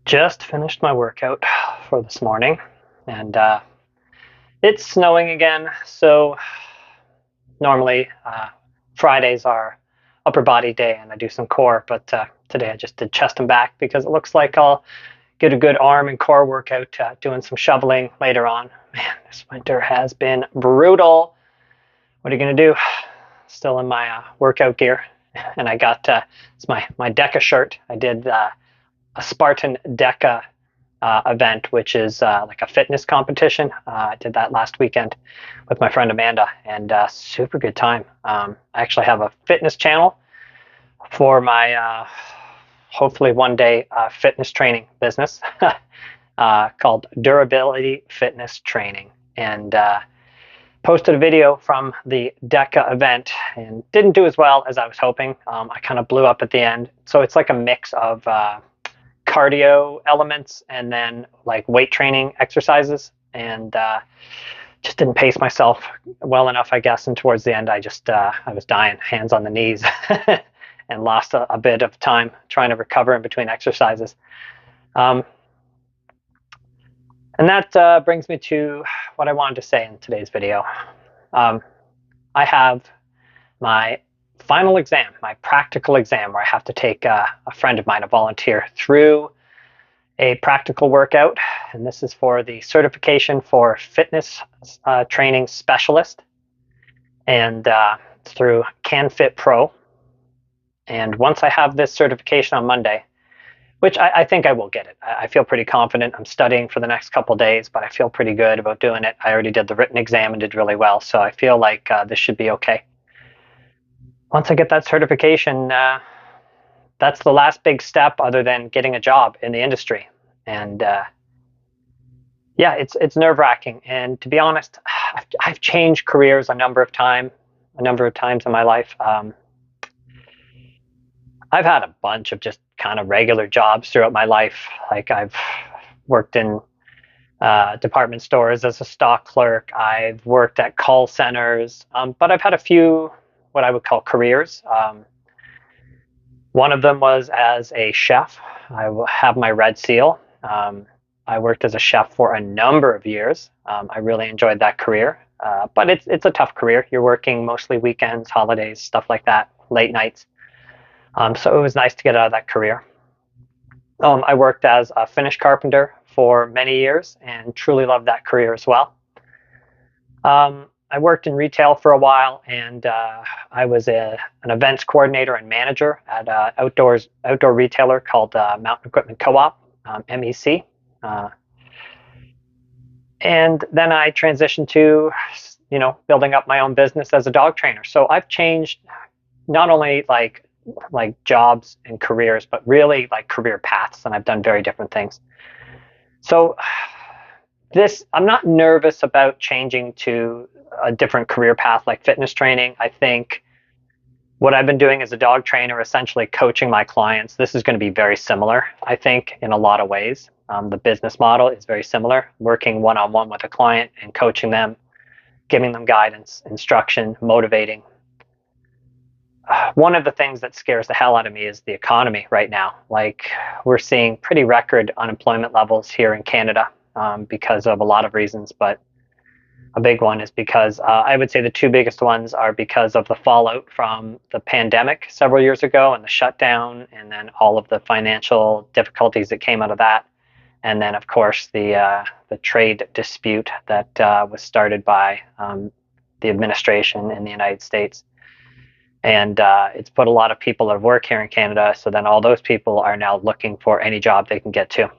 Just finished my workout for this morning, and it's snowing again. So normally Fridays are upper body day, and I do some core. But today I just did chest and back because it looks like I'll get a good arm and core workout doing some shoveling later on. Man, this winter has been brutal. What are you gonna do? Still in my workout gear, and I got it's my DECA shirt. I did a Spartan DECA event, which is like a fitness competition. I did that last weekend with my friend Amanda, and super good time. I actually have a fitness channel for my hopefully one day fitness training business called Durability Fitness Training, and posted a video from the DECA event and didn't do as well as I was hoping. I kind of blew up at the end. So it's like a mix of cardio elements and then like weight training exercises, and just didn't pace myself well enough, I guess. And towards the end, I was dying, hands on the knees, and lost a bit of time trying to recover in between exercises. And that brings me to what I wanted to say in today's video. I have my final exam, my practical exam, where I have to take a friend of mine, a volunteer, through a practical workout. And this is for the certification for fitness training specialist. And it's through CanFit Pro. And once I have this certification on Monday, which I think I will get it. I feel pretty confident. I'm studying for the next couple days, but I feel pretty good about doing it. I already did the written exam and did really well. So I feel like this should be okay. Once I get that certification, that's the last big step other than getting a job in the industry. And yeah, it's nerve-wracking. And to be honest, I've changed careers a number of times in my life. I've had a bunch of just kind of regular jobs throughout my life. Like I've worked in department stores as a stock clerk. I've worked at call centers, but I've had a few what I would call careers. One of them was as a chef. I have my red seal. I worked as a chef for a number of years. I really enjoyed that career, but it's a tough career. You're working mostly weekends, holidays, stuff like that, late nights. So it was nice to get out of that career. I worked as a finish carpenter for many years and truly loved that career as well. I worked in retail for a while, and I was an events coordinator and manager at an outdoor retailer called Mountain Equipment Co-op, MEC. And then I transitioned to, building up my own business as a dog trainer. So I've changed not only like jobs and careers, but really like career paths, and I've done very different things. So I'm not nervous about changing to a different career path like fitness training. I think what I've been doing as a dog trainer, essentially coaching my clients, this is going to be very similar, I think, in a lot of ways. The business model is very similar, working one-on-one with a client and coaching them, giving them guidance, instruction, motivating. One of the things that scares the hell out of me is the economy right now. Like, we're seeing pretty record unemployment levels here in Canada because of a lot of reasons, but a big one is because I would say the two biggest ones are because of the fallout from the pandemic several years ago and the shutdown, and then all of the financial difficulties that came out of that. And then, of course, the trade dispute that was started by the administration in the United States. And it's put a lot of people out of work here in Canada. So then all those people are now looking for any job they can get to.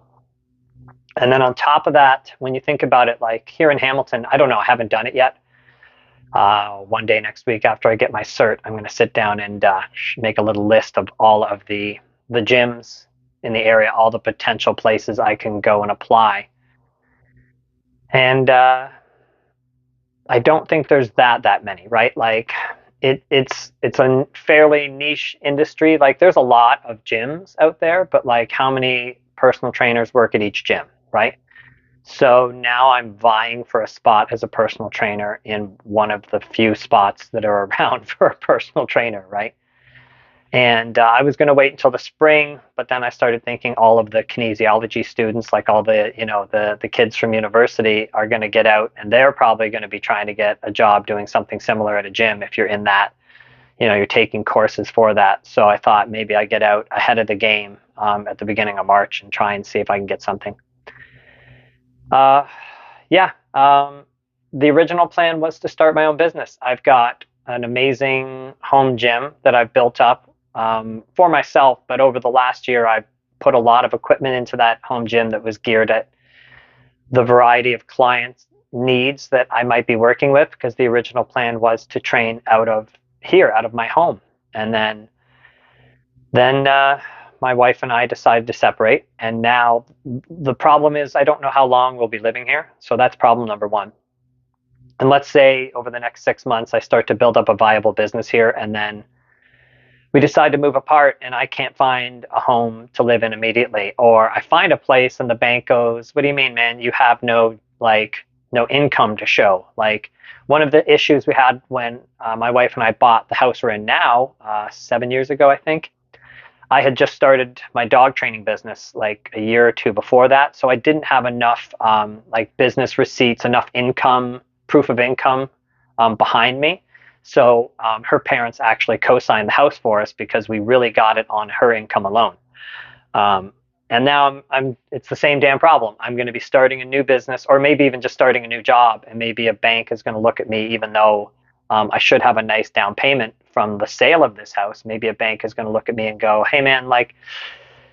And then on top of that, when you think about it, like here in Hamilton, I don't know, I haven't done it yet. One day next week after I get my cert, I'm going to sit down and make a little list of all of the gyms in the area, all the potential places I can go and apply. And I don't think there's that many, right? Like it's a fairly niche industry. Like there's a lot of gyms out there, but like how many personal trainers work at each gym, right? So now I'm vying for a spot as a personal trainer in one of the few spots that are around for a personal trainer, right? And I was going to wait until the spring, but then I started thinking all of the kinesiology students, like all the, the kids from university are going to get out and they're probably going to be trying to get a job doing something similar at a gym if you're in that, you're taking courses for that. So I thought maybe I get out ahead of the game at the beginning of March and try and see if I can get something. Uh, yeah. The original plan was to start my own business. I've got an amazing home gym that I've built up for myself, but over the last year, I've put a lot of equipment into that home gym that was geared at the variety of clients' needs that I might be working with, because the original plan was to train out of here, out of my home. And then my wife and I decided to separate. And now the problem is I don't know how long we'll be living here. So that's problem number one. And let's say over the next 6 months, I start to build up a viable business here, and then we decide to move apart and I can't find a home to live in immediately. Or I find a place and the bank goes, "What do you mean, man? You have no income to show." Like, one of the issues we had when my wife and I bought the house we're in now, 7 years ago, I think, I had just started my dog training business like a year or two before that. So I didn't have enough like business receipts, enough income, proof of income behind me. So her parents actually co-signed the house for us because we really got it on her income alone. Um, and now it's the same damn problem. I'm going to be starting a new business, or maybe even just starting a new job, and maybe a bank is going to look at me, even though I should have a nice down payment from the sale of this house. Maybe a bank is going to look at me and go, "Hey man, like,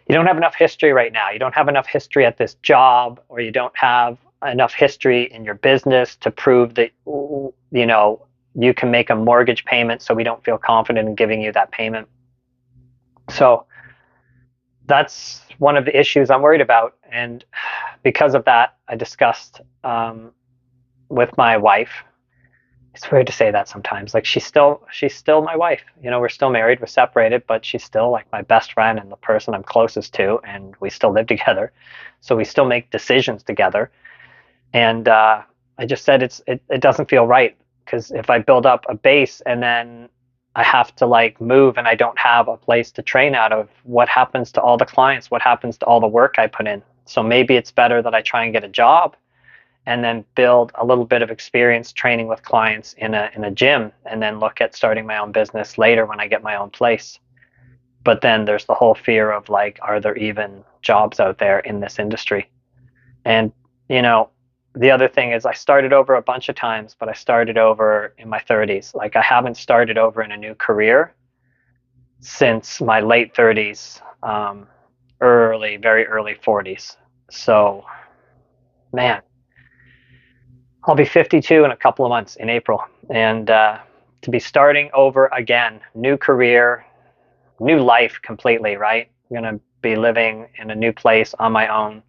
you don't have enough history right now. You don't have enough history at this job, or you don't have enough history in your business to prove that you can make a mortgage payment, so we don't feel confident in giving you that payment." So that's one of the issues I'm worried about. And because of that, I discussed with my wife. It's weird to say that sometimes. Like, she's still my wife. We're still married, we're separated, but she's still like my best friend and the person I'm closest to, and we still live together. So we still make decisions together. And I just said it doesn't feel right, because if I build up a base and then I have to like move and I don't have a place to train out of, what happens to all the clients? What happens to all the work I put in? So maybe it's better that I try and get a job and then build a little bit of experience training with clients in a gym, and then look at starting my own business later when I get my own place. But then there's the whole fear of like, are there even jobs out there in this industry? And the other thing is, I started over a bunch of times, but I started over in my 30s. Like, I haven't started over in a new career since my late 30s, very early 40s. So, man, I'll be 52 in a couple of months in April. And to be starting over again, new career, new life completely, right? I'm going to be living in a new place on my own.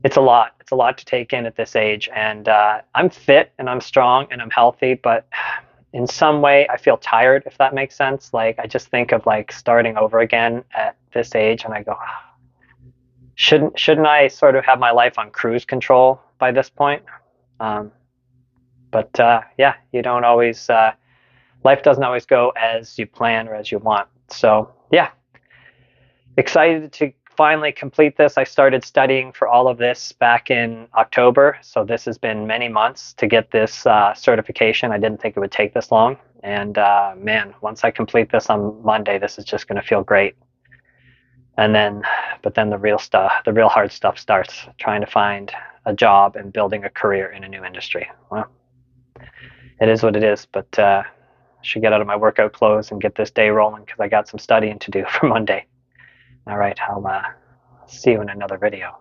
It's a lot. It's a lot to take in at this age. And I'm fit and I'm strong and I'm healthy, but in some way I feel tired, if that makes sense. Like, I just think of like starting over again at this age, and I go, shouldn't I sort of have my life on cruise control by this point? Um, but yeah, you don't always, life doesn't always go as you plan or as you want. So yeah, excited to finally complete this. I started studying for all of this back in October. So this has been many months to get this certification. I didn't think it would take this long. And man, once I complete this on Monday, this is just going to feel great. But then the real stuff, the real hard stuff starts, trying to find a job and building a career in a new industry. Well, it is what it is, but I should get out of my workout clothes and get this day rolling, because I got some studying to do for Monday. All right, I'll see you in another video.